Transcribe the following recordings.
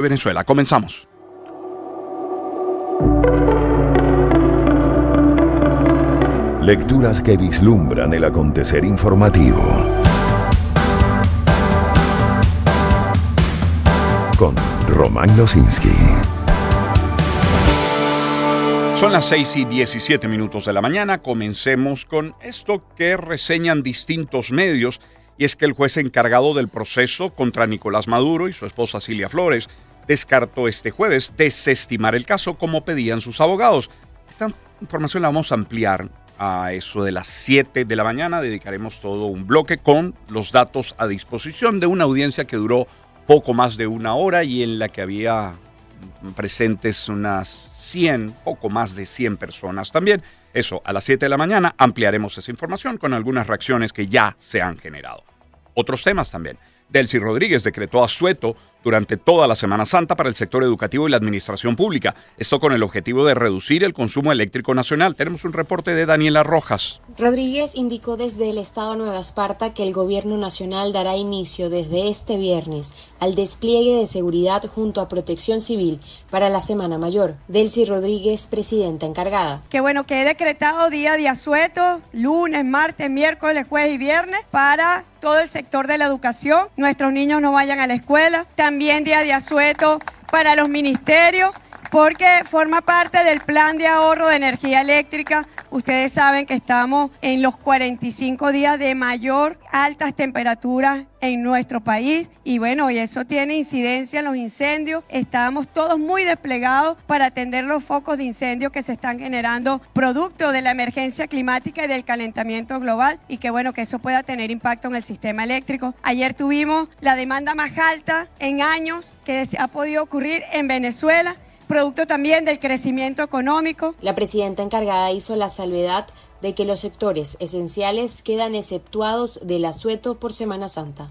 Venezuela. Comenzamos. Lecturas que vislumbran el acontecer informativo. Con Román Losinski. Son las 6:17 de la mañana. Comencemos con esto que reseñan distintos medios, y es que el juez encargado del proceso contra Nicolás Maduro y su esposa Cilia Flores descartó este jueves desestimar el caso como pedían sus abogados. Esta información la vamos a ampliar a eso de las 7 de la mañana. Dedicaremos todo un bloque con los datos a disposición de una audiencia que duró poco más de una hora y en la que había presentes poco más de 100 personas también. Eso, a las 7 de la mañana ampliaremos esa información con algunas reacciones que ya se han generado. Otros temas también. Delcy Rodríguez decretó asueto durante toda la Semana Santa para el sector educativo y la administración pública. Esto con el objetivo de reducir el consumo eléctrico nacional. Tenemos un reporte de Daniela Rojas. Rodríguez indicó desde el Estado Nueva Esparta que el gobierno nacional dará inicio desde este viernes al despliegue de seguridad junto a Protección Civil para la Semana Mayor. Delcy Rodríguez, presidenta encargada. Que he decretado día de asueto, lunes, martes, miércoles, jueves y viernes para todo el sector de la educación. Nuestros niños no vayan a la escuela. También día de asueto para los ministerios, porque forma parte del plan de ahorro de energía eléctrica. Ustedes saben que estamos en los 45 días de mayor altas temperaturas en nuestro país y eso tiene incidencia en los incendios. Estábamos todos muy desplegados para atender los focos de incendio que se están generando producto de la emergencia climática y del calentamiento global y que eso pueda tener impacto en el sistema eléctrico. Ayer tuvimos la demanda más alta en años que ha podido ocurrir en Venezuela, producto también del crecimiento económico. La presidenta encargada hizo la salvedad de que los sectores esenciales quedan exceptuados del asueto por Semana Santa.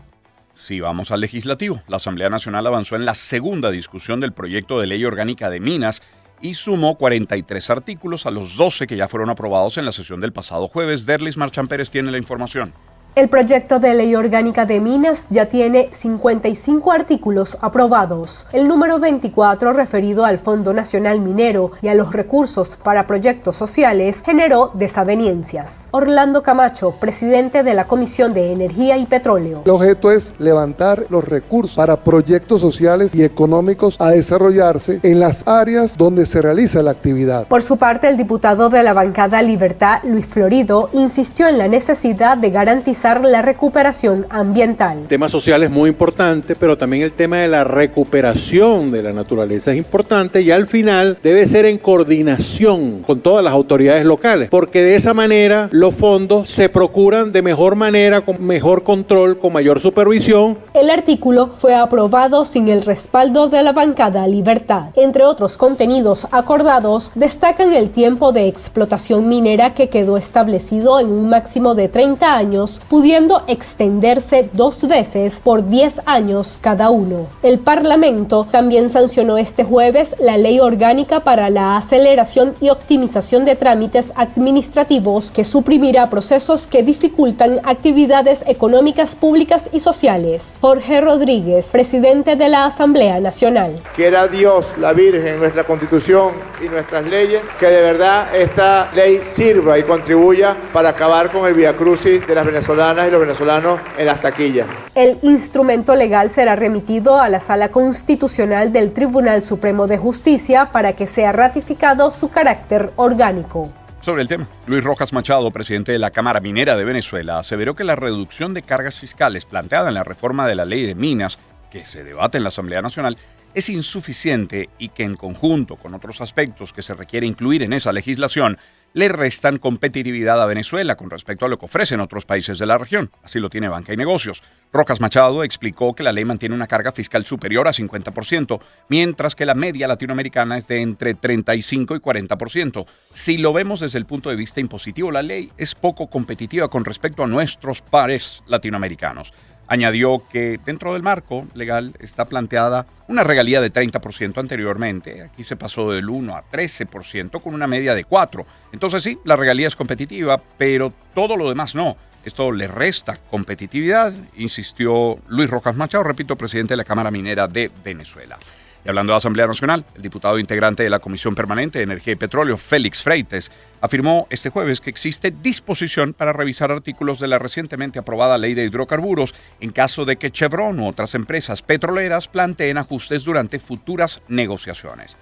Sí, vamos al legislativo. La Asamblea Nacional avanzó en la segunda discusión del proyecto de ley orgánica de minas y sumó 43 artículos a los 12 que ya fueron aprobados en la sesión del pasado jueves. Derlis Marchán Pérez tiene la información. El proyecto de ley orgánica de minas ya tiene 55 artículos aprobados. El número 24, referido al Fondo Nacional Minero y a los recursos para proyectos sociales, generó desavenencias. Orlando Camacho, presidente de la Comisión de Energía y Petróleo. El objeto es levantar los recursos para proyectos sociales y económicos a desarrollarse en las áreas donde se realiza la actividad. Por su parte, el diputado de la bancada Libertad, Luis Florido, insistió en la necesidad de garantizar la recuperación ambiental. El tema social es muy importante, pero también el tema de la recuperación de la naturaleza es importante y al final debe ser en coordinación con todas las autoridades locales, porque de esa manera los fondos se procuran de mejor manera, con mejor control, con mayor supervisión. El artículo fue aprobado sin el respaldo de la bancada Libertad. Entre otros contenidos acordados, destacan el tiempo de explotación minera que quedó establecido en un máximo de 30 años, pudiendo extenderse 2 veces por 10 años cada uno. El Parlamento también sancionó este jueves la Ley Orgánica para la aceleración y optimización de trámites administrativos que suprimirá procesos que dificultan actividades económicas públicas y sociales. Jorge Rodríguez, presidente de la Asamblea Nacional. Quiera Dios, la Virgen, nuestra Constitución y nuestras leyes, que de verdad esta ley sirva y contribuya para acabar con el viacrucis de las venezolanas y los venezolanos en las taquillas. El instrumento legal será remitido a la Sala Constitucional del Tribunal Supremo de Justicia para que sea ratificado su carácter orgánico. Sobre el tema, Luis Rojas Machado, presidente de la Cámara Minera de Venezuela, aseveró que la reducción de cargas fiscales planteada en la reforma de la ley de minas, que se debate en la Asamblea Nacional, es insuficiente y que en conjunto con otros aspectos que se requiere incluir en esa legislación, le restan competitividad a Venezuela con respecto a lo que ofrecen otros países de la región. Así lo tiene Banca y Negocios. Rojas Machado explicó que la ley mantiene una carga fiscal superior a 50%, mientras que la media latinoamericana es de entre 35 y 40%. Si lo vemos desde el punto de vista impositivo, la ley es poco competitiva con respecto a nuestros pares latinoamericanos. Añadió que dentro del marco legal está planteada una regalía de 30% anteriormente. Aquí se pasó del 1 a 13% con una media de 4%. Entonces sí, la regalía es competitiva, pero todo lo demás no. Esto le resta competitividad, insistió Luis Rojas Machado, repito, presidente de la Cámara Minera de Venezuela. Y hablando de Asamblea Nacional, el diputado integrante de la Comisión Permanente de Energía y Petróleo, Félix Freites, afirmó este jueves que existe disposición para revisar artículos de la recientemente aprobada Ley de Hidrocarburos en caso de que Chevron u otras empresas petroleras planteen ajustes durante futuras negociaciones.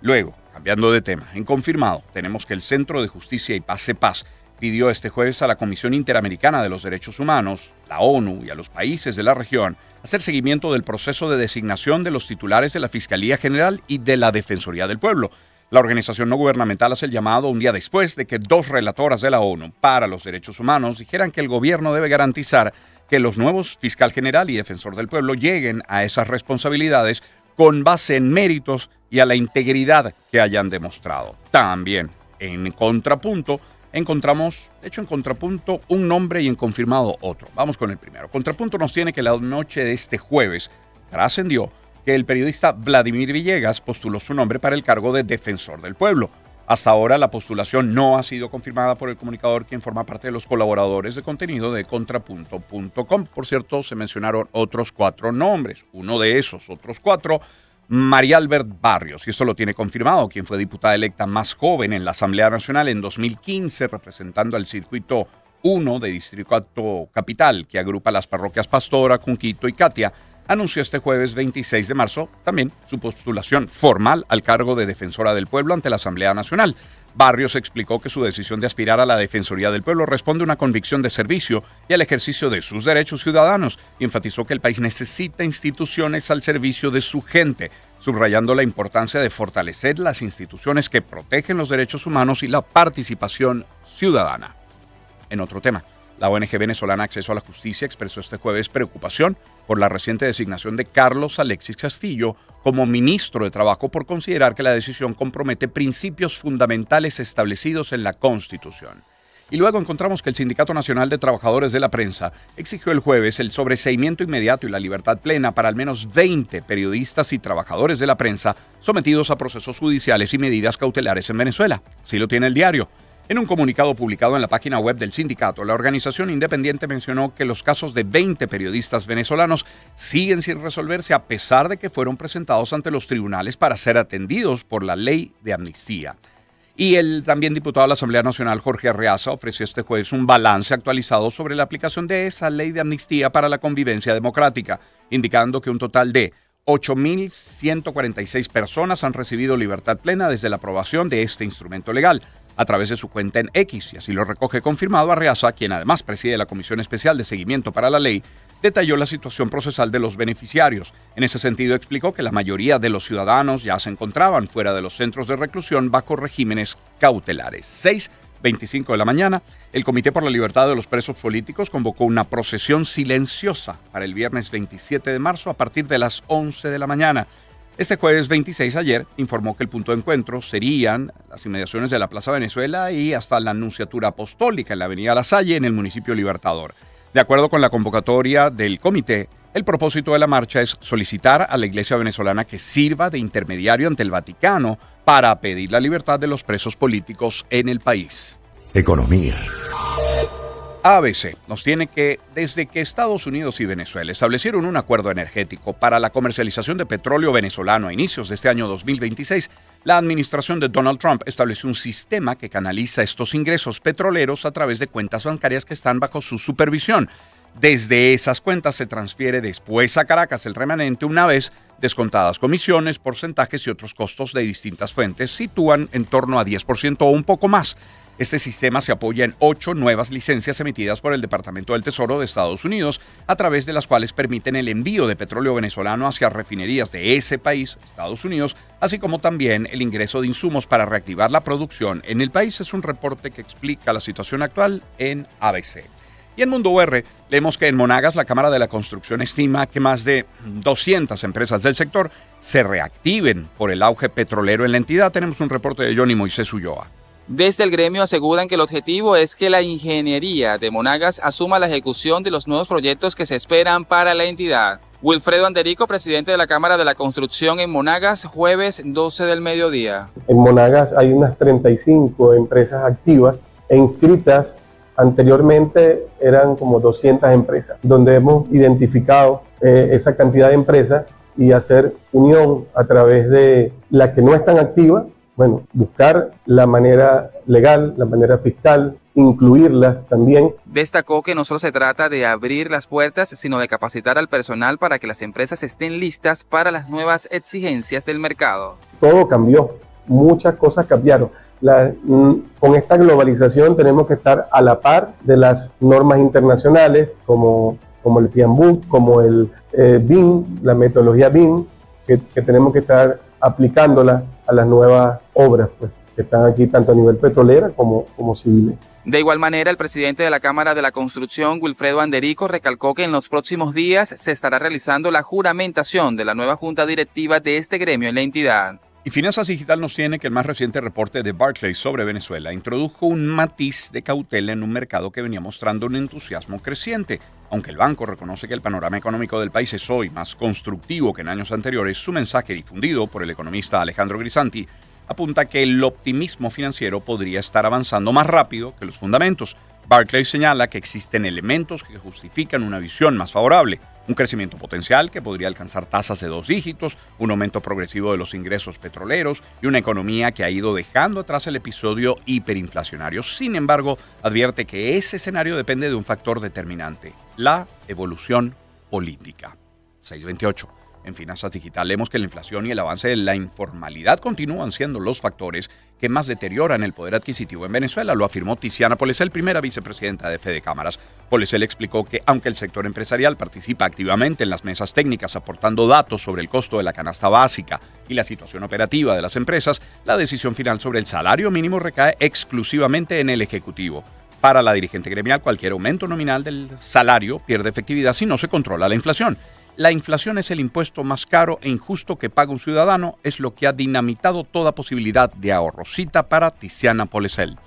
Luego, cambiando de tema, en confirmado, tenemos que el Centro de Justicia y Paz CEPAZ pidió este jueves a la Comisión Interamericana de los Derechos Humanos, la ONU y a los países de la región hacer seguimiento del proceso de designación de los titulares de la Fiscalía General y de la Defensoría del Pueblo. La organización no gubernamental hace el llamado un día después de que 2 relatoras de la ONU para los derechos humanos dijeran que el gobierno debe garantizar que los nuevos fiscal general y defensor del pueblo lleguen a esas responsabilidades con base en méritos y a la integridad que hayan demostrado. También, en contrapunto, encontramos un nombre y en confirmado otro. Vamos con el primero. Contrapunto nos tiene que la noche de este jueves trascendió que el periodista Vladimir Villegas postuló su nombre para el cargo de defensor del pueblo. Hasta ahora la postulación no ha sido confirmada por el comunicador, quien forma parte de los colaboradores de contenido de Contrapunto.com. Por cierto, se mencionaron otros 4 nombres. Uno de esos otros 4, María Albert Barrios, y esto lo tiene confirmado, quien fue diputada electa más joven en la Asamblea Nacional en 2015, representando al Circuito 1 de Distrito Capital, que agrupa las parroquias Pastora, Cunquito y Catia, anunció este jueves 26 de marzo también su postulación formal al cargo de defensora del pueblo ante la Asamblea Nacional. Barrios explicó que su decisión de aspirar a la Defensoría del Pueblo responde a una convicción de servicio y al ejercicio de sus derechos ciudadanos, y enfatizó que el país necesita instituciones al servicio de su gente, subrayando la importancia de fortalecer las instituciones que protegen los derechos humanos y la participación ciudadana. En otro tema, la ONG venezolana Acceso a la Justicia expresó este jueves preocupación por la reciente designación de Carlos Alexis Castillo como ministro de Trabajo por considerar que la decisión compromete principios fundamentales establecidos en la Constitución. Y luego encontramos que el Sindicato Nacional de Trabajadores de la Prensa exigió el jueves el sobreseimiento inmediato y la libertad plena para al menos 20 periodistas y trabajadores de la prensa sometidos a procesos judiciales y medidas cautelares en Venezuela. Así lo tiene el diario. En un comunicado publicado en la página web del sindicato, la organización independiente mencionó que los casos de 20 periodistas venezolanos siguen sin resolverse a pesar de que fueron presentados ante los tribunales para ser atendidos por la ley de amnistía. Y el también diputado de la Asamblea Nacional, Jorge Arreaza, ofreció este jueves un balance actualizado sobre la aplicación de esa ley de amnistía para la convivencia democrática, indicando que un total de 8.146 personas han recibido libertad plena desde la aprobación de este instrumento legal. A través de su cuenta en X, y así lo recoge confirmado, Arreaza, quien además preside la Comisión Especial de Seguimiento para la Ley, detalló la situación procesal de los beneficiarios. En ese sentido, explicó que la mayoría de los ciudadanos ya se encontraban fuera de los centros de reclusión bajo regímenes cautelares. 6:25 de la mañana, el Comité por la Libertad de los Presos Políticos convocó una procesión silenciosa para el viernes 27 de marzo a partir de las 11 de la mañana. Este jueves 26 ayer informó que el punto de encuentro serían las inmediaciones de la Plaza Venezuela y hasta la Nunciatura Apostólica en la Avenida La Salle en el municipio Libertador. De acuerdo con la convocatoria del comité, el propósito de la marcha es solicitar a la Iglesia venezolana que sirva de intermediario ante el Vaticano para pedir la libertad de los presos políticos en el país. Economía. ABC nos tiene que, desde que Estados Unidos y Venezuela establecieron un acuerdo energético para la comercialización de petróleo venezolano a inicios de este año 2026, la administración de Donald Trump estableció un sistema que canaliza estos ingresos petroleros a través de cuentas bancarias que están bajo su supervisión. Desde esas cuentas se transfiere después a Caracas el remanente una vez descontadas comisiones, porcentajes y otros costos de distintas fuentes, sitúan en torno a 10% o un poco más. Este sistema se apoya en 8 nuevas licencias emitidas por el Departamento del Tesoro de Estados Unidos, a través de las cuales permiten el envío de petróleo venezolano hacia refinerías de ese país, Estados Unidos, así como también el ingreso de insumos para reactivar la producción en el país. Es un reporte que explica la situación actual en ABC. Y en Mundo UR leemos que en Monagas la Cámara de la Construcción estima que más de 200 empresas del sector se reactiven por el auge petrolero en la entidad. Tenemos un reporte de Johnny Moisés Ulloa. Desde el gremio aseguran que el objetivo es que la ingeniería de Monagas asuma la ejecución de los nuevos proyectos que se esperan para la entidad. Wilfredo Anderico, presidente de la Cámara de la Construcción en Monagas, jueves 12 del mediodía. En Monagas hay unas 35 empresas activas e inscritas. Anteriormente eran como 200 empresas, donde hemos identificado esa cantidad de empresas y hacer unión a través de la que no es tan activa, bueno, buscar la manera legal, la manera fiscal, incluirlas también. Destacó que no solo se trata de abrir las puertas, sino de capacitar al personal para que las empresas estén listas para las nuevas exigencias del mercado. Todo cambió, muchas cosas cambiaron. Con esta globalización tenemos que estar a la par de las normas internacionales como el PMBOK, como el BIM, la metodología BIM, que tenemos que estar aplicándola a las nuevas obras, pues, que están aquí tanto a nivel petrolera como civiles. De igual manera, el presidente de la Cámara de la Construcción, Wilfredo Anderico, recalcó que en los próximos días se estará realizando la juramentación de la nueva junta directiva de este gremio en la entidad. Y Finanzas Digital nos tiene que el más reciente reporte de Barclays sobre Venezuela introdujo un matiz de cautela en un mercado que venía mostrando un entusiasmo creciente. Aunque el banco reconoce que el panorama económico del país es hoy más constructivo que en años anteriores, su mensaje difundido por el economista Alejandro Grisanti apunta que el optimismo financiero podría estar avanzando más rápido que los fundamentos. Barclays señala que existen elementos que justifican una visión más favorable. Un crecimiento potencial que podría alcanzar tasas de 2 dígitos, un aumento progresivo de los ingresos petroleros y una economía que ha ido dejando atrás el episodio hiperinflacionario. Sin embargo, advierte que ese escenario depende de un factor determinante: la evolución política. 628. En Finanzas Digital leemos que la inflación y el avance de la informalidad continúan siendo los factores que más deterioran el poder adquisitivo en Venezuela, lo afirmó Tiziana Polesel, primera vicepresidenta de Fede Cámaras. Polesel explicó que aunque el sector empresarial participa activamente en las mesas técnicas aportando datos sobre el costo de la canasta básica y la situación operativa de las empresas, la decisión final sobre el salario mínimo recae exclusivamente en el Ejecutivo. Para la dirigente gremial, cualquier aumento nominal del salario pierde efectividad si no se controla la inflación. La inflación es el impuesto más caro e injusto que paga un ciudadano, es lo que ha dinamitado toda posibilidad de ahorro. Cita para Tiziana Polesel.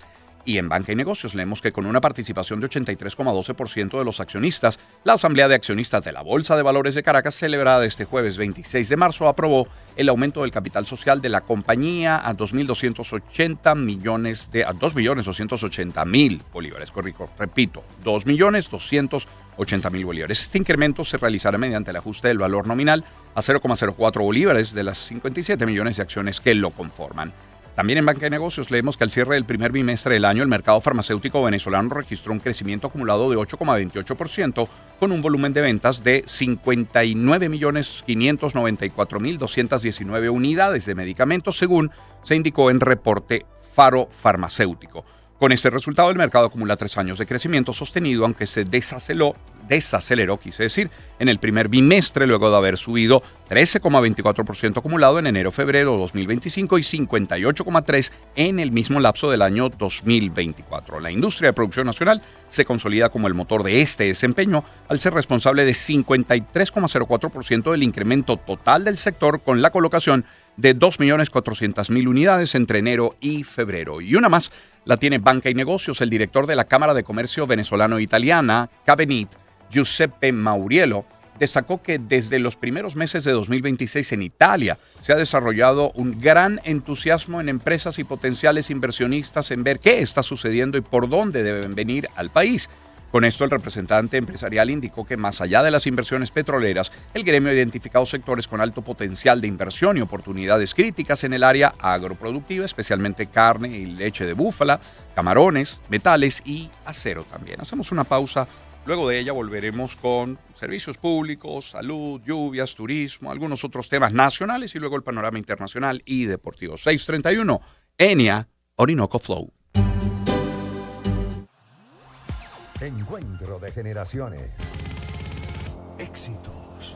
Y en Banca y Negocios leemos que con una participación de 83,12% de los accionistas, la Asamblea de Accionistas de la Bolsa de Valores de Caracas, celebrada este jueves 26 de marzo, aprobó el aumento del capital social de la compañía a 2.280.000 bolívares. Repito, 2.280.000 bolívares. Este incremento se realizará mediante el ajuste del valor nominal a 0,04 bolívares de las 57 millones de acciones que lo conforman. También en Banca de Negocios leemos que al cierre del primer bimestre del año, el mercado farmacéutico venezolano registró un crecimiento acumulado de 8,28%, con un volumen de ventas de 59.594.219 unidades de medicamentos, según se indicó en reporte Faro Farmacéutico. Con este resultado, el mercado acumula 3 años de crecimiento sostenido, aunque se desaceleró, en el primer bimestre, luego de haber subido 13,24% acumulado en enero-febrero 2025 y 58,3% en el mismo lapso del año 2024. La industria de producción nacional se consolida como el motor de este desempeño, al ser responsable de 53,04% del incremento total del sector, con la colocación de 2.400.000 unidades entre enero y febrero. Y una más la tiene Banca y Negocios. El director de la Cámara de Comercio Venezolano-Italiana, Cabenit, Giuseppe Mauriello, destacó que desde los primeros meses de 2026 en Italia se ha desarrollado un gran entusiasmo en empresas y potenciales inversionistas en ver qué está sucediendo y por dónde deben venir al país. Con esto, el representante empresarial indicó que más allá de las inversiones petroleras, el gremio ha identificado sectores con alto potencial de inversión y oportunidades críticas en el área agroproductiva, especialmente carne y leche de búfala, camarones, metales y acero también. Hacemos una pausa. Luego de ella volveremos con servicios públicos, salud, lluvias, turismo, algunos otros temas nacionales y luego el panorama internacional y deportivo. 631, Enia, Orinoco Flow. Encuentro de generaciones. Éxitos.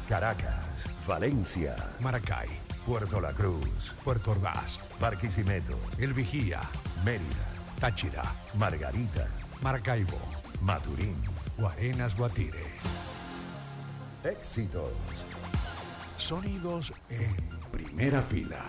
Caracas, Valencia, Maracay, Puerto La Cruz, Puerto Ordaz, Barquisimeto, El Vigía, Mérida, Táchira, Margarita, Maracaibo, Maturín. Guarenas, Guatire. Éxitos. Sonidos en primera fila.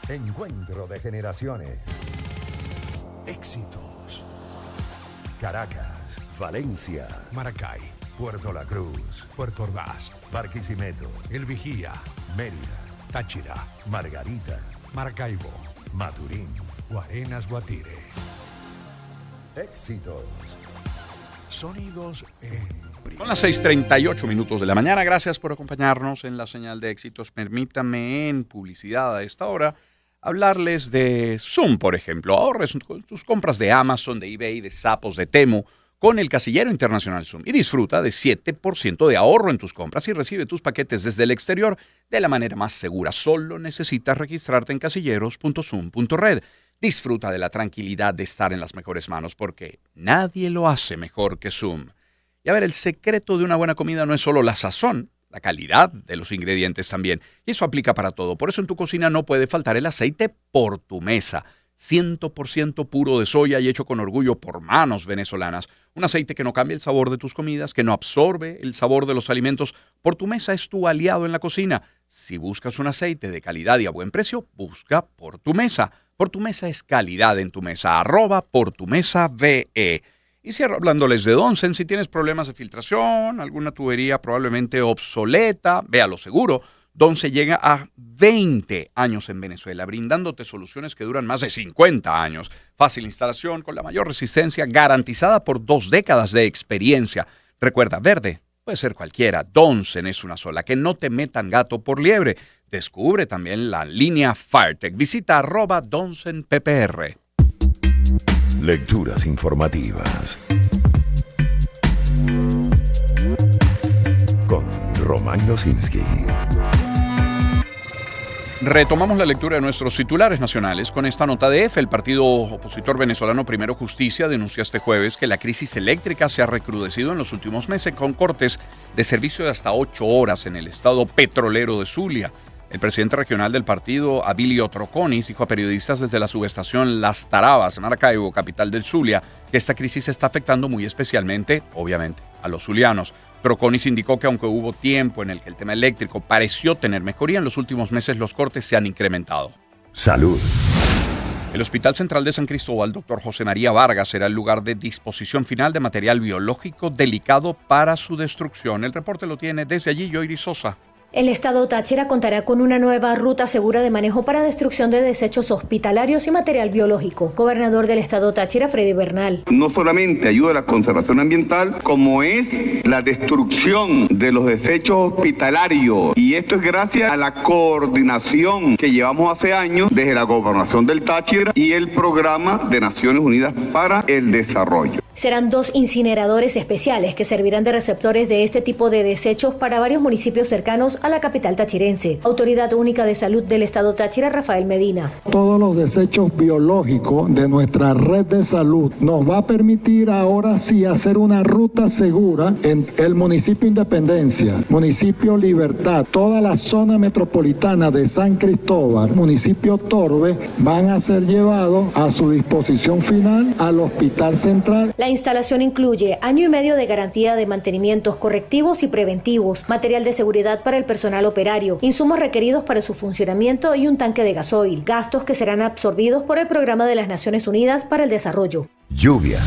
Encuentro de generaciones. Éxitos. Caracas, Valencia, Maracay, Puerto La Cruz, Puerto Ordaz, Barquisimeto, El Vigía, Mérida, Táchira, Margarita, Maracaibo, Maturín. Guarenas, Guatire. Éxitos. Sonidos en primera. Son las 6:38 de la mañana. Gracias por acompañarnos en la señal de éxitos. Permítame en publicidad a esta hora hablarles de Zoom, por ejemplo. Ahorres tus compras de Amazon, de eBay, de Zappos, de Temu con el casillero internacional Zoom y disfruta de 7% de ahorro en tus compras y recibe tus paquetes desde el exterior de la manera más segura. Solo necesitas registrarte en casilleros.zoom.red. Disfruta de la tranquilidad de estar en las mejores manos porque nadie lo hace mejor que Zoom. Y a ver, el secreto de una buena comida no es solo la sazón, la calidad de los ingredientes también. Y eso aplica para todo. Por eso en tu cocina no puede faltar el aceite Por Tu Mesa. 100% puro de soya y hecho con orgullo por manos venezolanas. Un aceite que no cambia el sabor de tus comidas, que no absorbe el sabor de los alimentos. Por Tu Mesa es tu aliado en la cocina. Si buscas un aceite de calidad y a buen precio, busca Por Tu Mesa. Por Tu Mesa es calidad en tu mesa. @PorTuMesaVE. Y cierro hablándoles de Donsen. Si tienes problemas de filtración, alguna tubería probablemente obsoleta, véalo seguro. Donsen llega a 20 años en Venezuela, brindándote soluciones que duran más de 50 años. Fácil instalación, con la mayor resistencia, garantizada por 2 décadas de experiencia. Recuerda, verde puede ser cualquiera. Donsen es una sola. Que no te metan gato por liebre. Descubre también la línea Firetech. Visita @DonsenPPR. Lecturas informativas. Con Román Losinski. Retomamos la lectura de nuestros titulares nacionales con esta nota de EFE. El partido opositor venezolano Primero Justicia denunció este jueves que la crisis eléctrica se ha recrudecido en los últimos meses con cortes de servicio de hasta 8 horas en el estado petrolero de Zulia. El presidente regional del partido, Abilio Troconis, dijo a periodistas desde la subestación Las Tarabas, Maracaibo, capital del Zulia, que esta crisis está afectando muy especialmente, obviamente, a los zulianos. Troconis indicó que aunque hubo tiempo en el que el tema eléctrico pareció tener mejoría, en los últimos meses los cortes se han incrementado. Salud. El Hospital Central de San Cristóbal, Dr. José María Vargas, será el lugar de disposición final de material biológico delicado para su destrucción. El reporte lo tiene desde allí Yoiri Sosa. El estado Táchira contará con una nueva ruta segura de manejo para destrucción de desechos hospitalarios y material biológico. Gobernador del estado Táchira, Freddy Bernal. No solamente ayuda a la conservación ambiental, como es la destrucción de los desechos hospitalarios. Y esto es gracias a la coordinación que llevamos hace años desde la Gobernación del Táchira y el Programa de Naciones Unidas para el Desarrollo. Serán 2 incineradores especiales que servirán de receptores de este tipo de desechos para varios municipios cercanos a la capital tachirense. Autoridad Única de Salud del Estado Táchira, Rafael Medina. Todos los desechos biológicos de nuestra red de salud nos va a permitir ahora sí hacer una ruta segura en el municipio Independencia, municipio Libertad, toda la zona metropolitana de San Cristóbal, municipio Torbe, van a ser llevados a su disposición final al Hospital Central. La instalación incluye 1 año y medio de garantía de mantenimientos correctivos y preventivos, material de seguridad para el personal operario, insumos requeridos para su funcionamiento y un tanque de gasoil, gastos que serán absorbidos por el Programa de las Naciones Unidas para el Desarrollo. Lluvia.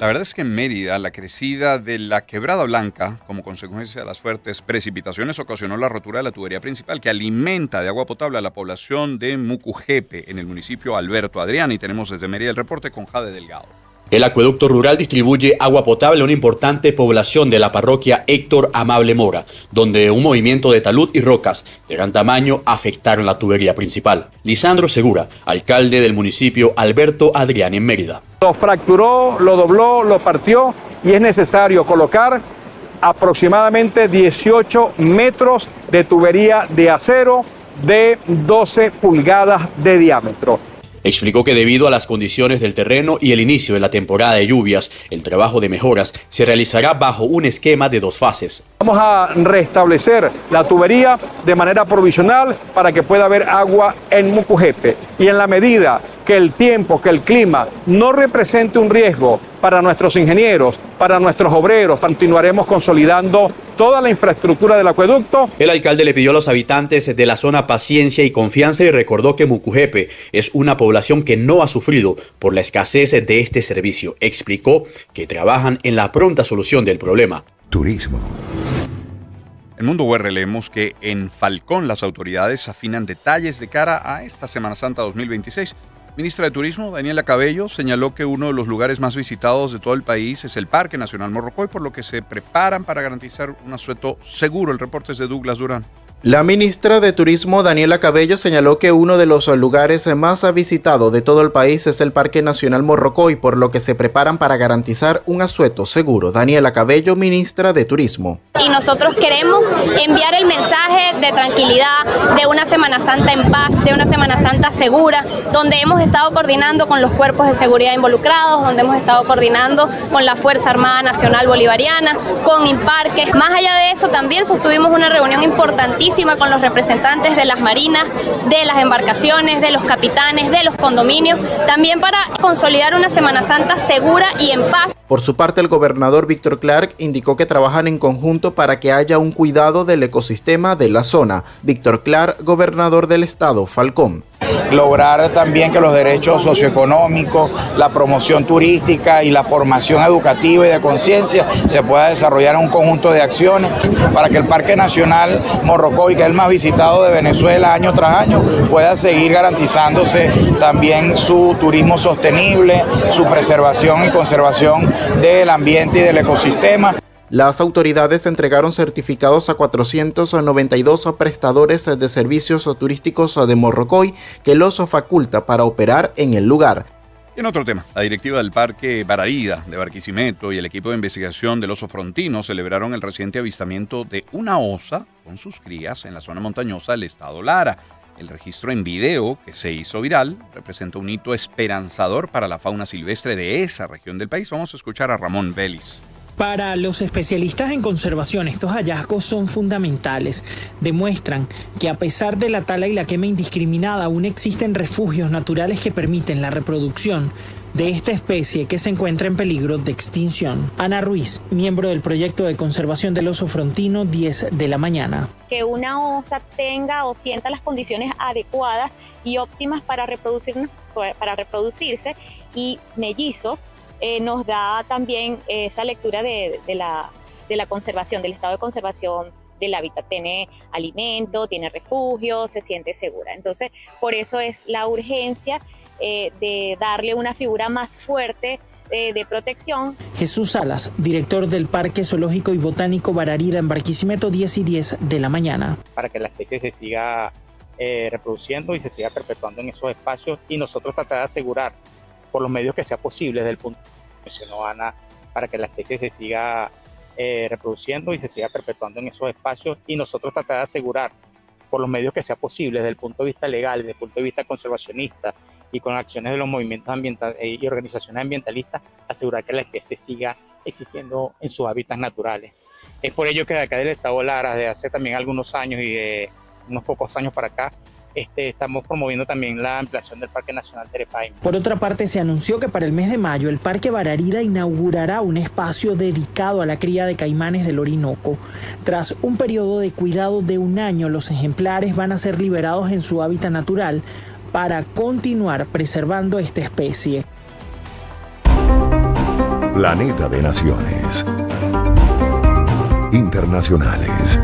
La verdad es que en Mérida, la crecida de la Quebrada Blanca, como consecuencia de las fuertes precipitaciones, ocasionó la rotura de la tubería principal que alimenta de agua potable a la población de Mucujepe, en el municipio Alberto Adrián. Y tenemos desde Mérida el reporte con Jade Delgado. El acueducto rural distribuye agua potable a una importante población de la parroquia Héctor Amable Mora, donde un movimiento de talud y rocas de gran tamaño afectaron la tubería principal. Lisandro Segura, alcalde del municipio Alberto Adrián en Mérida. Lo fracturó, lo dobló, lo partió y es necesario colocar aproximadamente 18 metros de tubería de acero de 12 pulgadas de diámetro. Explicó que debido a las condiciones del terreno y el inicio de la temporada de lluvias, el trabajo de mejoras se realizará bajo un esquema de 2 fases. Vamos a restablecer la tubería de manera provisional para que pueda haber agua en Mucujepe. Y en la medida que el tiempo, que el clima no represente un riesgo para nuestros ingenieros, para nuestros obreros, continuaremos consolidando toda la infraestructura del acueducto. El alcalde le pidió a los habitantes de la zona paciencia y confianza y recordó que Mucujepe es una población que no ha sufrido por la escasez de este servicio. Explicó que trabajan en la pronta solución del problema. Turismo. En Mundo UR leemos que en Falcón las autoridades afinan detalles de cara a esta Semana Santa 2026. Ministra de Turismo, Daniela Cabello, señaló que uno de los lugares más visitados de todo el país es el Parque Nacional Morrocoy, por lo que se preparan para garantizar un asueto seguro. El reporte es de Douglas Durán. La ministra de Turismo, Daniela Cabello, señaló que uno de los lugares más visitados de todo el país es el Parque Nacional Morrocoy, por lo que se preparan para garantizar un asueto seguro. Daniela Cabello, ministra de Turismo. Y nosotros queremos enviar el mensaje de tranquilidad, de una Semana Santa en paz, de una Semana Santa segura, donde hemos estado coordinando con los cuerpos de seguridad involucrados, donde hemos estado coordinando con la Fuerza Armada Nacional Bolivariana, con Imparque. Más allá de eso, también sostuvimos una reunión importantísima con los representantes de las marinas, de las embarcaciones, de los capitanes, de los condominios, también para consolidar una Semana Santa segura y en paz. Por su parte, el gobernador Víctor Clark indicó que trabajan en conjunto para que haya un cuidado del ecosistema de la zona. Víctor Clark, gobernador del estado Falcón. Lograr también que los derechos socioeconómicos, la promoción turística y la formación educativa y de conciencia se pueda desarrollar en un conjunto de acciones para que el Parque Nacional Morrocoy, que es el más visitado de Venezuela año tras año, pueda seguir garantizándose también su turismo sostenible, su preservación y conservación del ambiente y del ecosistema. Las autoridades entregaron certificados a 492 prestadores de servicios turísticos de Morrocoy que los faculta para operar en el lugar. Y en otro tema, la directiva del Parque Bararida de Barquisimeto y el equipo de investigación del Oso Frontino celebraron el reciente avistamiento de una osa con sus crías en la zona montañosa del estado Lara. El registro en video que se hizo viral representa un hito esperanzador para la fauna silvestre de esa región del país. Vamos a escuchar a Ramón Vélez. Para los especialistas en conservación, estos hallazgos son fundamentales. Demuestran que a pesar de la tala y la quema indiscriminada, aún existen refugios naturales que permiten la reproducción de esta especie que se encuentra en peligro de extinción. Ana Ruiz, miembro del proyecto de conservación del oso frontino, 10 de la mañana. Que una osa tenga o sienta las condiciones adecuadas y óptimas para reproducirse y mellizos, nos da también esa lectura de la conservación, del estado de conservación del hábitat. Tiene alimento, tiene refugio, se siente segura. Entonces, por eso es la urgencia de darle una figura más fuerte de protección. Jesús Salas, director del Parque Zoológico y Botánico Bararida en Barquisimeto, 10 y 10 de la mañana. Para que la especie se siga reproduciendo y se siga perpetuando en esos espacios, y nosotros tratar de asegurar por los medios que sea posible desde el punto que mencionó Ana, para que la especie se siga reproduciendo y se siga perpetuando en esos espacios, y nosotros tratar de asegurar por los medios que sea posible desde el punto de vista legal, desde el punto de vista conservacionista y con acciones de los movimientos ambientales y organizaciones ambientalistas, asegurar que la especie siga existiendo en sus hábitats naturales. Es por ello que de acá del estado Lara, desde hace también algunos años y de unos pocos años para acá, estamos promoviendo también la ampliación del Parque Nacional Terepaime. Por otra parte, se anunció que para el mes de mayo el Parque Bararida inaugurará un espacio dedicado a la cría de caimanes del Orinoco. Tras un periodo de cuidado de 1 año, los ejemplares van a ser liberados en su hábitat natural para continuar preservando esta especie. Planeta de Naciones. Internacionales.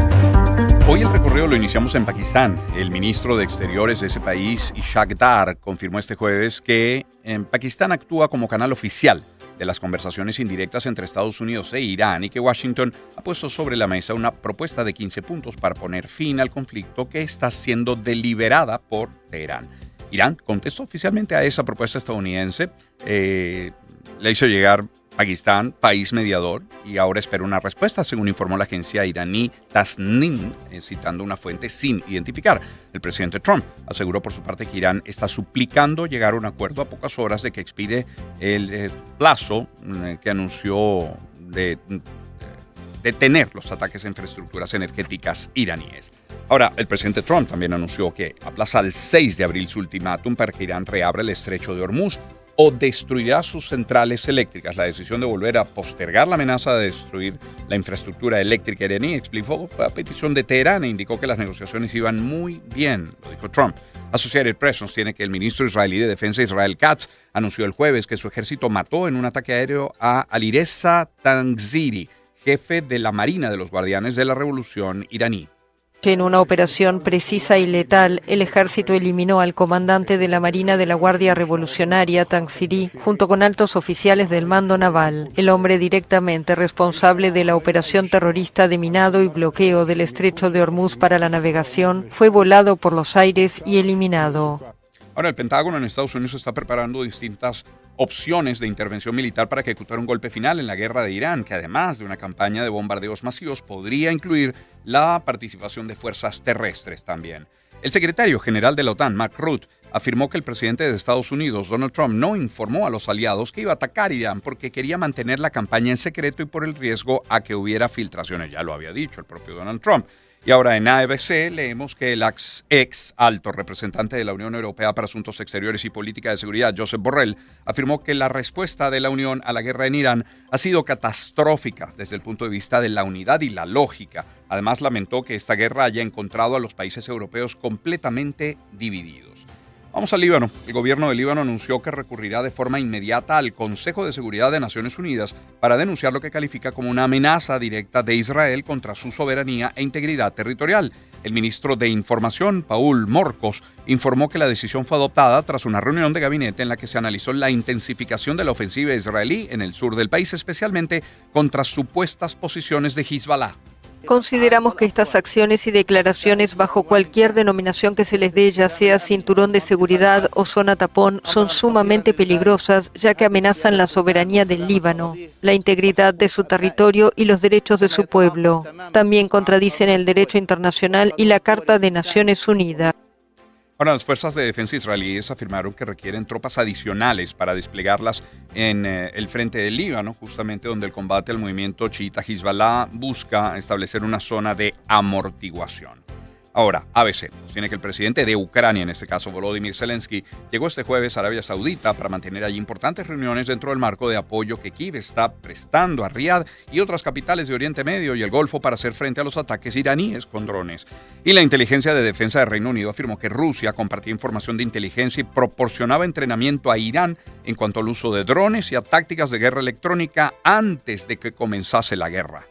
Hoy el recorrido lo iniciamos en Pakistán. El ministro de Exteriores de ese país, Ishaq Dar, confirmó este jueves que Pakistán actúa como canal oficial de las conversaciones indirectas entre Estados Unidos e Irán y que Washington ha puesto sobre la mesa una propuesta de 15 puntos para poner fin al conflicto que está siendo deliberada por Teherán. Irán contestó oficialmente a esa propuesta estadounidense, le hizo llegar Pakistán, país mediador, y ahora espera una respuesta, según informó la agencia iraní Tasnim, citando una fuente sin identificar. El presidente Trump aseguró por su parte que Irán está suplicando llegar a un acuerdo a pocas horas de que expire el plazo que anunció detener los ataques a infraestructuras energéticas iraníes. Ahora, el presidente Trump también anunció que aplaza al 6 de abril su ultimátum para que Irán reabra el estrecho de Hormuz o destruirá sus centrales eléctricas. La decisión de volver a postergar la amenaza de destruir la infraestructura eléctrica iraní explicó a petición de Teherán e indicó que las negociaciones iban muy bien, lo dijo Trump. Associated Press sostiene que el ministro israelí de Defensa Israel Katz anunció el jueves que su ejército mató en un ataque aéreo a Alireza Tangziri, jefe de la Marina de los Guardianes de la Revolución iraní. En una operación precisa y letal, el ejército eliminó al comandante de la Marina de la Guardia Revolucionaria, Tangziri, junto con altos oficiales del mando naval. El hombre directamente responsable de la operación terrorista de minado y bloqueo del estrecho de Hormuz para la navegación fue volado por los aires y eliminado. Ahora, el Pentágono en Estados Unidos está preparando distintas opciones de intervención militar para ejecutar un golpe final en la guerra de Irán, que además de una campaña de bombardeos masivos podría incluir la participación de fuerzas terrestres también. El secretario general de la OTAN, Mark Rutte, afirmó que el presidente de Estados Unidos, Donald Trump, no informó a los aliados que iba a atacar Irán porque quería mantener la campaña en secreto y por el riesgo a que hubiera filtraciones. Ya lo había dicho el propio Donald Trump. Y ahora en ABC leemos que el ex alto representante de la Unión Europea para Asuntos Exteriores y Política de Seguridad, Josep Borrell, afirmó que la respuesta de la Unión a la guerra en Irán ha sido catastrófica desde el punto de vista de la unidad y la lógica. Además, lamentó que esta guerra haya encontrado a los países europeos completamente divididos. Vamos al Líbano. El gobierno de Líbano anunció que recurrirá de forma inmediata al Consejo de Seguridad de Naciones Unidas para denunciar lo que califica como una amenaza directa de Israel contra su soberanía e integridad territorial. El ministro de Información, Paul Morcos, informó que la decisión fue adoptada tras una reunión de gabinete en la que se analizó la intensificación de la ofensiva israelí en el sur del país, especialmente contra supuestas posiciones de Hezbollah. Consideramos que estas acciones y declaraciones, bajo cualquier denominación que se les dé, ya sea cinturón de seguridad o zona tapón, son sumamente peligrosas, ya que amenazan la soberanía del Líbano, la integridad de su territorio y los derechos de su pueblo. También contradicen el derecho internacional y la Carta de Naciones Unidas. Ahora, las fuerzas de defensa israelíes afirmaron que requieren tropas adicionales para desplegarlas en el frente del Líbano, justamente donde el combate al movimiento chiita Hezbollah busca establecer una zona de amortiguación. Ahora, ABC tiene que el presidente de Ucrania, en este caso Volodymyr Zelensky, llegó este jueves a Arabia Saudita para mantener allí importantes reuniones dentro del marco de apoyo que Kiev está prestando a Riad y otras capitales de Oriente Medio y el Golfo para hacer frente a los ataques iraníes con drones. Y la Inteligencia de Defensa de Reino Unido afirmó que Rusia compartía información de inteligencia y proporcionaba entrenamiento a Irán en cuanto al uso de drones y a tácticas de guerra electrónica antes de que comenzase la guerra.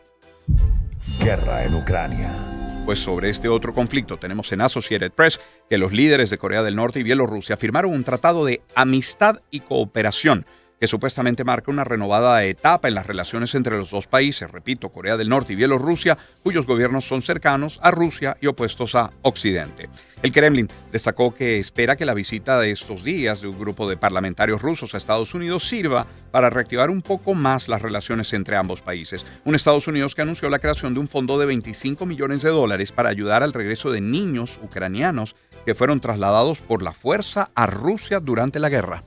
Guerra en Ucrania. Pues sobre este otro conflicto tenemos en Associated Press que los líderes de Corea del Norte y Bielorrusia firmaron un tratado de amistad y cooperación que supuestamente marca una renovada etapa en las relaciones entre los dos países, repito, Corea del Norte y Bielorrusia, cuyos gobiernos son cercanos a Rusia y opuestos a Occidente. El Kremlin destacó que espera que la visita de estos días de un grupo de parlamentarios rusos a Estados Unidos sirva para reactivar un poco más las relaciones entre ambos países. Un Estados Unidos que anunció la creación de un fondo de $25 millones para ayudar al regreso de niños ucranianos que fueron trasladados por la fuerza a Rusia durante la guerra.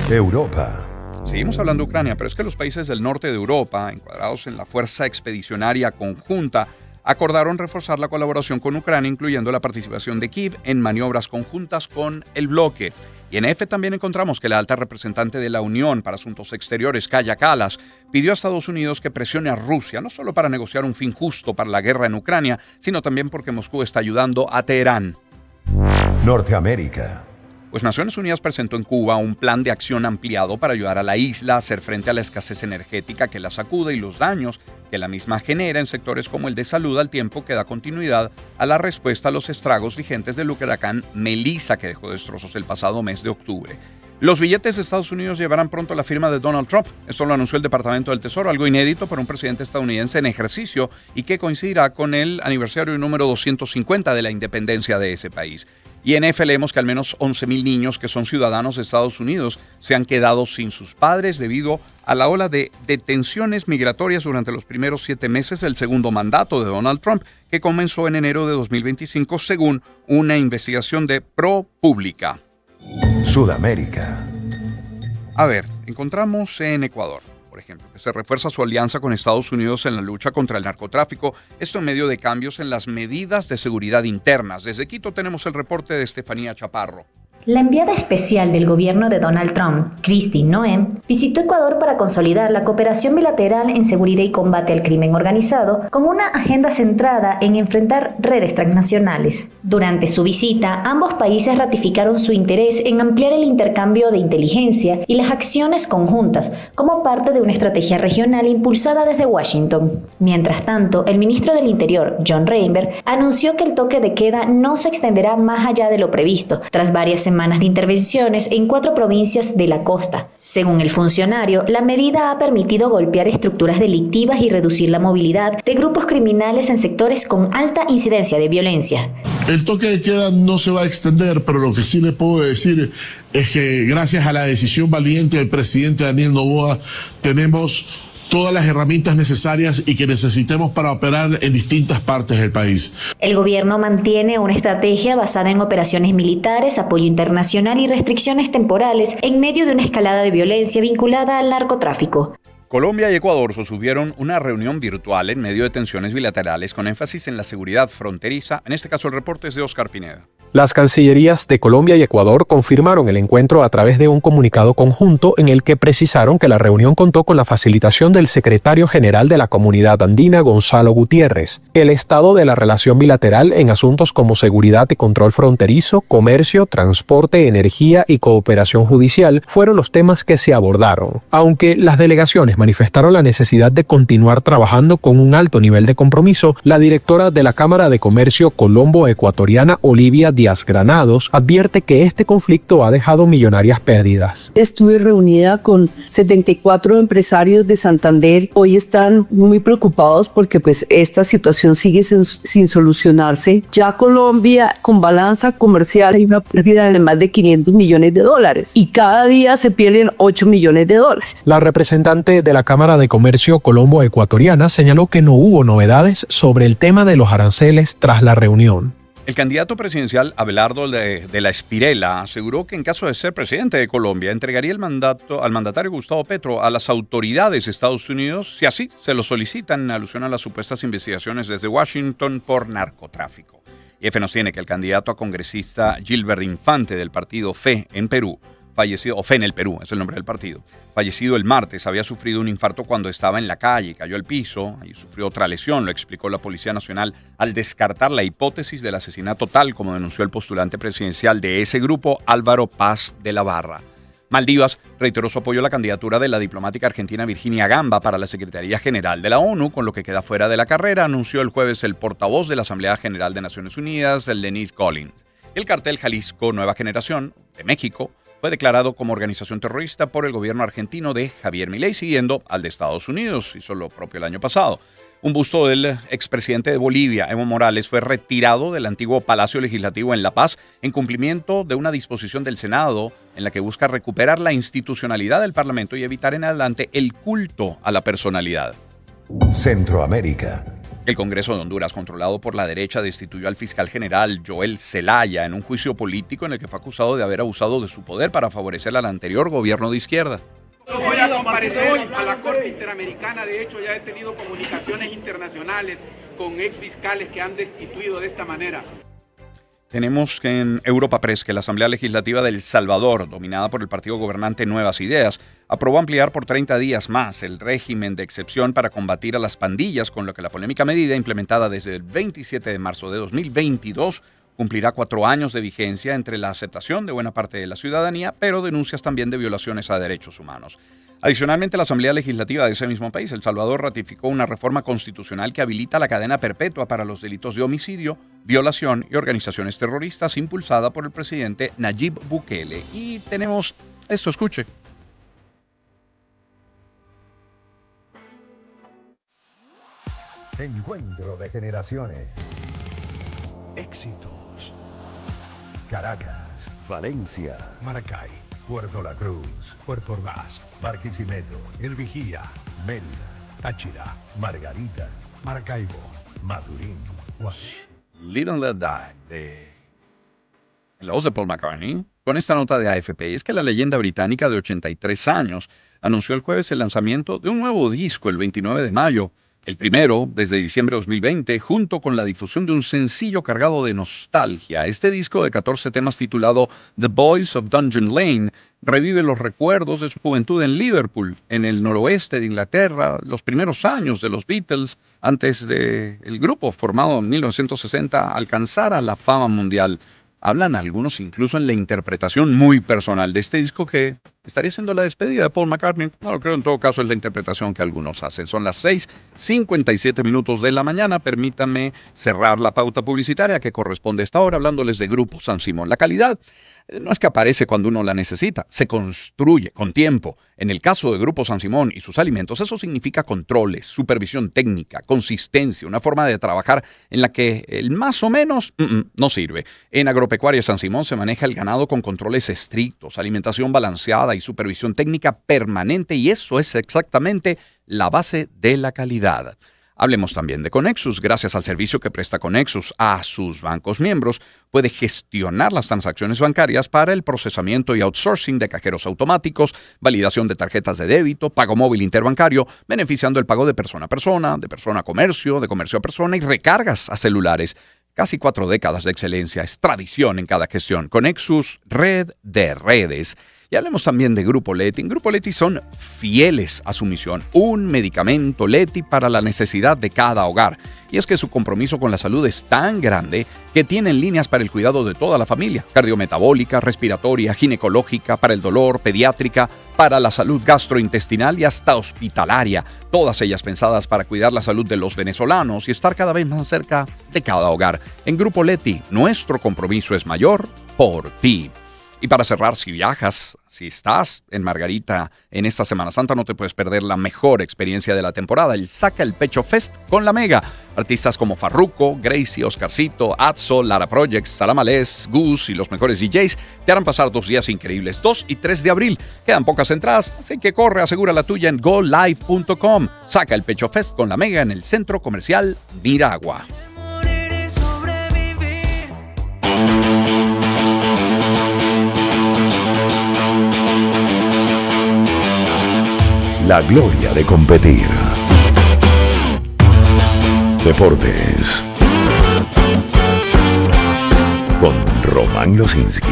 Europa. Seguimos hablando de Ucrania, pero es que los países del norte de Europa, encuadrados en la Fuerza Expedicionaria Conjunta, acordaron reforzar la colaboración con Ucrania, incluyendo la participación de Kiev en maniobras conjuntas con el bloque. Y en F también encontramos que la alta representante de la Unión para Asuntos Exteriores, Kaja Kallas, pidió a Estados Unidos que presione a Rusia, no solo para negociar un fin justo para la guerra en Ucrania, sino también porque Moscú está ayudando a Teherán. Norteamérica. Pues Naciones Unidas presentó en Cuba un plan de acción ampliado para ayudar a la isla a hacer frente a la escasez energética que la sacude y los daños que la misma genera en sectores como el de salud, al tiempo que da continuidad a la respuesta a los estragos vigentes del huracán Melissa, que dejó destrozos el pasado mes de octubre. Los billetes de Estados Unidos llevarán pronto la firma de Donald Trump. Esto lo anunció el Departamento del Tesoro, algo inédito para un presidente estadounidense en ejercicio y que coincidirá con el aniversario número 250 de la independencia de ese país. Y en F leemos que al menos 11,000 niños que son ciudadanos de Estados Unidos se han quedado sin sus padres debido a la ola de detenciones migratorias durante los primeros 7 meses del segundo mandato de Donald Trump, que comenzó en enero de 2025, según una investigación de ProPublica. Sudamérica. A ver, encontramos en Ecuador. por ejemplo, que se refuerza su alianza con Estados Unidos en la lucha contra el narcotráfico, esto en medio de cambios en las medidas de seguridad internas. Desde Quito tenemos el reporte de Estefanía Chaparro. La enviada especial del gobierno de Donald Trump, Kristi Noem, visitó Ecuador para consolidar la cooperación bilateral en seguridad y combate al crimen organizado, con una agenda centrada en enfrentar redes transnacionales. Durante su visita, ambos países ratificaron su interés en ampliar el intercambio de inteligencia y las acciones conjuntas, como parte de una estrategia regional impulsada desde Washington. Mientras tanto, el ministro del Interior, John Reinberg, anunció que el toque de queda no se extenderá más allá de lo previsto, tras varias semanas de intervenciones en 4 provincias de la costa. Según el funcionario, la medida ha permitido golpear estructuras delictivas y reducir la movilidad de grupos criminales en sectores con alta incidencia de violencia. El toque de queda no se va a extender, pero lo que sí le puedo decir es que gracias a la decisión valiente del presidente Daniel Noboa, tenemos todas las herramientas necesarias y que necesitemos para operar en distintas partes del país. El gobierno mantiene una estrategia basada en operaciones militares, apoyo internacional y restricciones temporales en medio de una escalada de violencia vinculada al narcotráfico. Colombia y Ecuador sostuvieron una reunión virtual en medio de tensiones bilaterales con énfasis en la seguridad fronteriza. En este caso, el reporte es de Oscar Pineda. Las cancillerías de Colombia y Ecuador confirmaron el encuentro a través de un comunicado conjunto en el que precisaron que la reunión contó con la facilitación del secretario general de la Comunidad Andina, Gonzalo Gutiérrez. El estado de la relación bilateral en asuntos como seguridad y control fronterizo, comercio, transporte, energía y cooperación judicial fueron los temas que se abordaron. Aunque las delegaciones manifestaron la necesidad de continuar trabajando con un alto nivel de compromiso, la directora de la Cámara de Comercio Colombo-Ecuatoriana, Olivia Díaz Granados, advierte que este conflicto ha dejado millonarias pérdidas. Estuve reunida con 74 empresarios de Santander. Hoy están muy preocupados porque esta situación sigue sin solucionarse. Ya Colombia, con balanza comercial, hay una pérdida de más de 500 millones de dólares y cada día se pierden 8 millones de dólares. La representante de la Cámara de Comercio Colombo-Ecuatoriana señaló que no hubo novedades sobre el tema de los aranceles tras la reunión. El candidato presidencial Abelardo de la Espriella aseguró que en caso de ser presidente de Colombia entregaría el mandato al mandatario Gustavo Petro a las autoridades de Estados Unidos si así se lo solicitan en alusión a las supuestas investigaciones desde Washington por narcotráfico. IF nos tiene que el candidato a congresista Gilbert Infante del partido FE en Perú, fallecido, o FE en el Perú, es el nombre del partido, fallecido el martes, había sufrido un infarto cuando estaba en la calle, cayó al piso y sufrió otra lesión, lo explicó la Policía Nacional al descartar la hipótesis del asesinato tal como denunció el postulante presidencial de ese grupo, Álvaro Paz de la Barra. Maldivas reiteró su apoyo a la candidatura de la diplomática argentina Virginia Gamba para la Secretaría General de la ONU, con lo que queda fuera de la carrera, anunció el jueves el portavoz de la Asamblea General de Naciones Unidas, el Denise Collins. El cartel Jalisco Nueva Generación de México fue declarado como organización terrorista por el gobierno argentino de Javier Milei, siguiendo al de Estados Unidos. Hizo lo propio el año pasado. Un busto del expresidente de Bolivia, Evo Morales, fue retirado del antiguo Palacio Legislativo en La Paz en cumplimiento de una disposición del Senado en la que busca recuperar la institucionalidad del Parlamento y evitar en adelante el culto a la personalidad. Centroamérica. El Congreso de Honduras, controlado por la derecha, destituyó al fiscal general Joel Zelaya en un juicio político en el que fue acusado de haber abusado de su poder para favorecer al anterior gobierno de izquierda. Yo voy a comparecer hoy a la Corte Interamericana. De hecho, ya he tenido comunicaciones internacionales con ex fiscales que han destituido de esta manera. Tenemos que en Europa Press que la Asamblea Legislativa de El Salvador, dominada por el partido gobernante Nuevas Ideas, aprobó ampliar por 30 días más el régimen de excepción para combatir a las pandillas, con lo que la polémica medida, implementada desde el 27 de marzo de 2022, cumplirá 4 años de vigencia entre la aceptación de buena parte de la ciudadanía, pero denuncias también de violaciones a derechos humanos. Adicionalmente, la Asamblea Legislativa de ese mismo país, El Salvador, ratificó una reforma constitucional que habilita la cadena perpetua para los delitos de homicidio, violación y organizaciones terroristas, impulsada por el presidente Nayib Bukele. Y tenemos esto, escuche. Encuentro de generaciones. Éxitos. Caracas, Valencia, Maracay, Puerto La Cruz, Puerto Ordaz, Barquisimeto, El Vigía, Mérida, Táchira, Margarita, Maracaibo, Maturín, Little Let Die, en la voz de Paul McCartney, con esta nota de AFP. Es que la leyenda británica de 83 años anunció el jueves el lanzamiento de un nuevo disco el 29 de mayo. El primero, desde diciembre de 2020, junto con la difusión de un sencillo cargado de nostalgia. Este disco de 14 temas titulado The Boys of Dungeon Lane revive los recuerdos de su juventud en Liverpool, en el noroeste de Inglaterra, los primeros años de los Beatles, antes de el grupo formado en 1960 alcanzara la fama mundial. Hablan algunos incluso en la interpretación muy personal de este disco que estaría siendo la despedida de Paul McCartney. No lo creo, en todo caso es la interpretación que algunos hacen. Son las 6:57 minutos de la mañana. Permítanme cerrar la pauta publicitaria que corresponde a esta hora hablándoles de Grupo San Simón. La calidad no es que aparece cuando uno la necesita, se construye con tiempo. En el caso de Grupo San Simón y sus alimentos, eso significa controles, supervisión técnica, consistencia, una forma de trabajar en la que el más o menos no sirve. En Agropecuaria San Simón se maneja el ganado con controles estrictos, alimentación balanceada y supervisión técnica permanente, y eso es exactamente la base de la calidad. Hablemos también de Conexus. Gracias al servicio que presta Conexus a sus bancos miembros, puede gestionar las transacciones bancarias para el procesamiento y outsourcing de cajeros automáticos, validación de tarjetas de débito, pago móvil interbancario, beneficiando el pago de persona a comercio, de comercio a persona y recargas a celulares. Casi 4 décadas de excelencia, es tradición en cada gestión. Conexus, red de redes. Y hablemos también de Grupo Leti. En Grupo Leti son fieles a su misión, un medicamento Leti para la necesidad de cada hogar. Y es que su compromiso con la salud es tan grande que tienen líneas para el cuidado de toda la familia: cardiometabólica, respiratoria, ginecológica, para el dolor, pediátrica, para la salud gastrointestinal y hasta hospitalaria. Todas ellas pensadas para cuidar la salud de los venezolanos y estar cada vez más cerca de cada hogar. En Grupo Leti, nuestro compromiso es mayor por ti. Y para cerrar, si viajas, si estás en Margarita en esta Semana Santa, no te puedes perder la mejor experiencia de la temporada, el Saca el Pecho Fest con La Mega. Artistas como Farruko, Gracie, Oscarcito, Atzo, Lara Projects, Salamales, Goose y los mejores DJs te harán pasar 2 días increíbles, 2 y 3 de abril. Quedan pocas entradas, así que corre, asegura la tuya en golive.com. Saca el Pecho Fest con La Mega en el Centro Comercial Miragua. La gloria de competir. Deportes. Con Román Losinski.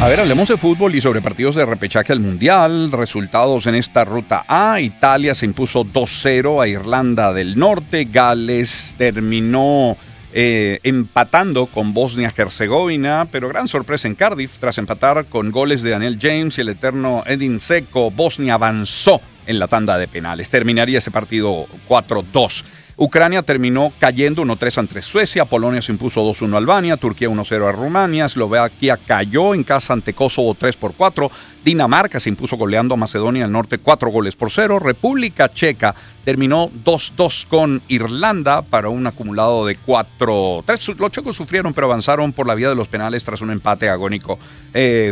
A ver, hablemos de fútbol y sobre partidos de repechaje al Mundial. Resultados en esta ruta A. Italia se impuso 2-0 a Irlanda del Norte. Gales terminó empatando con Bosnia-Herzegovina, pero gran sorpresa en Cardiff. Tras empatar con goles de Daniel James y el eterno Edin Dzeko, Bosnia avanzó en la tanda de penales. Terminaría ese partido 4-2. Ucrania terminó cayendo 1-3 ante Suecia, Polonia se impuso 2-1 a Albania, Turquía 1-0 a Rumania, Eslovaquia cayó en casa ante Kosovo 3-4, Dinamarca se impuso goleando a Macedonia del Norte 4-0, República Checa terminó 2-2 con Irlanda para un acumulado de 4-3. Los checos sufrieron pero avanzaron por la vía de los penales tras un empate agónico.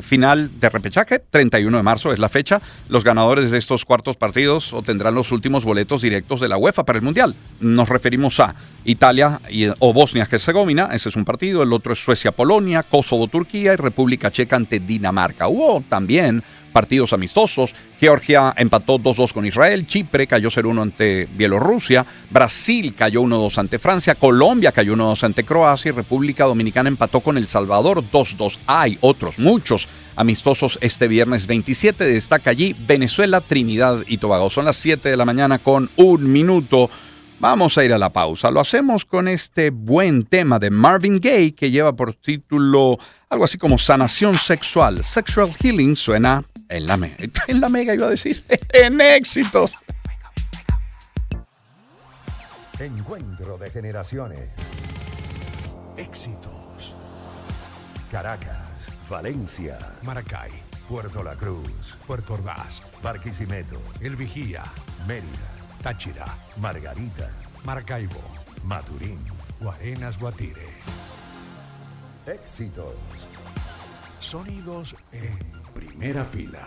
Final de repechaje, 31 de marzo es la fecha. Los ganadores de estos cuartos partidos obtendrán los últimos boletos directos de la UEFA para el Mundial. Nos referimos a Italia o Bosnia-Herzegovina, ese es un partido. El otro es Suecia-Polonia, Kosovo-Turquía y República Checa ante Dinamarca. Hubo también partidos amistosos. Georgia empató 2-2 con Israel, Chipre cayó 0-1 ante Bielorrusia, Brasil cayó 1-2 ante Francia, Colombia cayó 1-2 ante Croacia y República Dominicana empató con El Salvador 2-2. Hay otros muchos amistosos este viernes 27. Destaca allí Venezuela, Trinidad y Tobago. Son las 7 de la mañana con 1 minuto. Vamos a ir a la pausa. Lo hacemos con este buen tema de Marvin Gaye que lleva por título algo así como Sanación Sexual. Sexual Healing suena en la Mega. En la Mega iba a decir. En Éxitos. Encuentro de generaciones. Éxitos. Caracas, Valencia, Maracay, Puerto La Cruz, Puerto Ordaz, Barquisimeto, El Vigía, Mérida, Táchira, Margarita, Maracaibo, Maturín. Guarenas Guatire. Éxitos. Sonidos en primera fila.